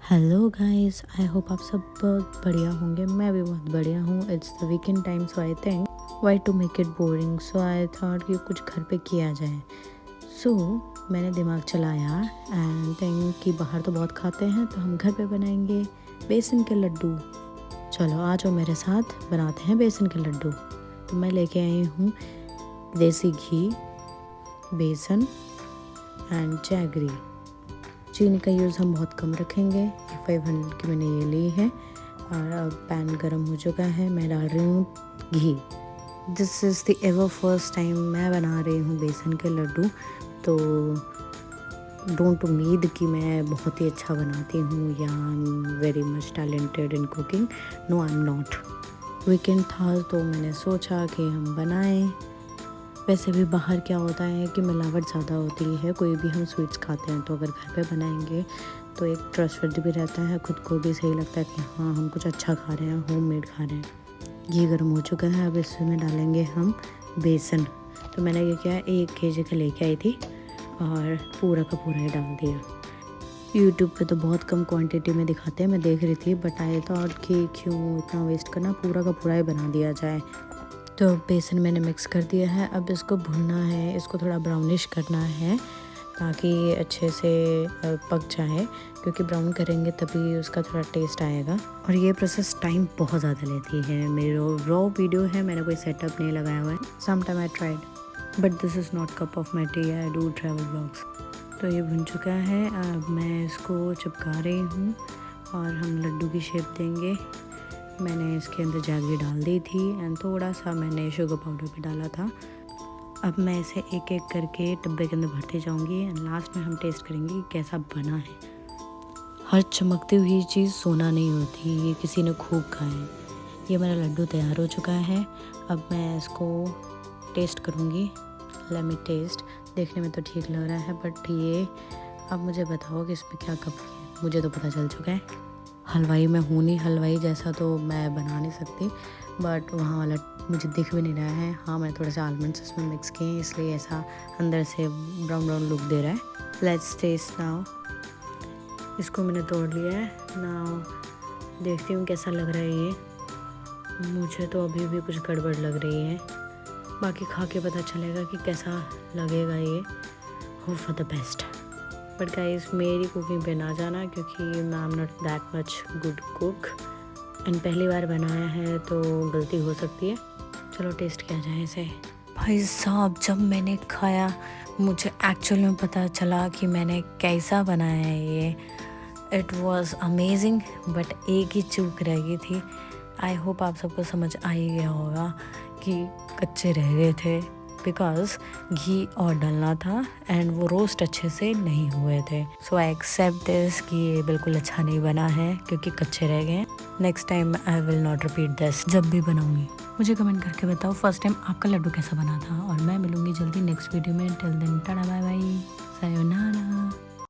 Hello guys, I hope आप सब बहुत बढ़िया होंगे। मैं भी बहुत बढ़िया हूँ। It's the weekend time, so I think why to make it boring, so I thought कि कुछ घर पे किया जाए। सो मैंने दिमाग चलाया एंड थिंक कि बाहर तो बहुत खाते हैं, तो हम घर पे बनाएंगे बेसन के लड्डू। चलो आ जाओ मेरे साथ, बनाते हैं बेसन के लड्डू। तो मैं लेके आई हूँ देसी घी, बेसन एंड जैगरी। चीनी का यूज़ हम बहुत कम रखेंगे। 500 की मैंने ये ली है और अब पैन गरम हो चुका है। मैं डाल रही हूँ घी। This is the ever first time मैं बना रही हूँ बेसन के लड्डू, तो डोंट उम्मीद कि मैं बहुत ही अच्छा बनाती हूँ या I am very much talented in cooking. No, I am not. Weekend था तो मैंने सोचा कि हम बनाएं। वैसे भी बाहर क्या होता है कि मिलावट ज़्यादा होती है। कोई भी हम स्वीट्स खाते हैं तो अगर घर पे बनाएंगे तो एक ट्रस्टवर्दी भी रहता है, खुद को भी सही लगता है कि हाँ हम कुछ अच्छा खा रहे हैं, होममेड खा रहे हैं। घी गर्म हो चुका है, अब इसमें डालेंगे हम बेसन। तो मैंने ये किया, 1 kg का लेके आई थी और पूरा का पूरा ही डाल दिया। यूट्यूब पे तो बहुत कम क्वांटिटी में दिखाते हैं, मैं देख रही थी, बट आई थॉट कि क्यों इतना वेस्ट करना, पूरा का पूरा ही बना दिया जाए। तो बेसन मैंने मिक्स कर दिया है। अब इसको भुनना है, इसको थोड़ा ब्राउनिश करना है ताकि अच्छे से पक जाए, क्योंकि ब्राउन करेंगे तभी उसका थोड़ा टेस्ट आएगा। और ये प्रोसेस टाइम बहुत ज़्यादा लेती है। मेरी रॉ वीडियो है, मैंने कोई सेटअप नहीं लगाया हुआ है। Some time I tried but this is not cup of my tea. I do travel blogs. तो ये भुन चुका है, अब मैं इसको चिपका रही हूँ और हम लड्डू की शेप देंगे। मैंने इसके अंदर जैगरी डाल दी थी एंड थोड़ा सा मैंने शुगर पाउडर भी डाला था। अब मैं इसे एक एक करके डब्बे के अंदर भरती जाऊंगी एंड लास्ट में हम टेस्ट करेंगे कि कैसा बना है। हर चमकती हुई चीज़ सोना नहीं होती, ये किसी ने खूब खाए। ये मेरा लड्डू तैयार हो चुका है। अब मैं इसको टेस्ट करूँगी। Let me taste. देखने में तो ठीक लग रहा है, बट ये अब मुझे बताओ कि इसमें क्या कमी है। मुझे तो पता चल चुका है। हलवाई मैं हूँ नहीं, हलवाई जैसा तो मैं बना नहीं सकती, बट वहाँ वाला मुझे दिख भी नहीं रहा है। हाँ, मैं थोड़े से आलमंड्स इसमें मिक्स किए हैं, इसलिए ऐसा अंदर से ब्राउन ब्राउन लुक दे रहा है। Let's taste now. इसको मैंने तोड़ लिया है। नाउ देखती हूँ कैसा लग रहा है ये। मुझे तो अभी भी कुछ गड़बड़ लग रही है, बाकी खा के पता चलेगा कि कैसा लगेगा ये। Hope for the best. But guys, मेरी कुकिंग पे ना जाना, क्योंकि आई am not that much good cook and पहली बार बनाया है तो गलती हो सकती है। चलो टेस्ट किया जाए इसे। भाई साहब, जब मैंने खाया मुझे एक्चुअल में पता चला कि मैंने कैसा बनाया है ये। इट वॉज अमेजिंग, बट एक ही चूक रह गई थी। आई होप आप सबको समझ आ ही गया होगा कि कच्चे रह गए थे, बिकॉज घी और डलना था एंड वो रोस्ट अच्छे से नहीं हुए थे। सो आई एक्सेप्ट दिस कि ये बिल्कुल अच्छा नहीं बना है क्योंकि कच्चे रह गए। Next time I will not repeat this. जब भी बनाऊंगी मुझे कमेंट करके बताओ फर्स्ट टाइम आपका लड्डू कैसा बना था। और मैं मिलूंगी जल्दी नेक्स्ट वीडियो में। Till then tata bye bye, sayonara.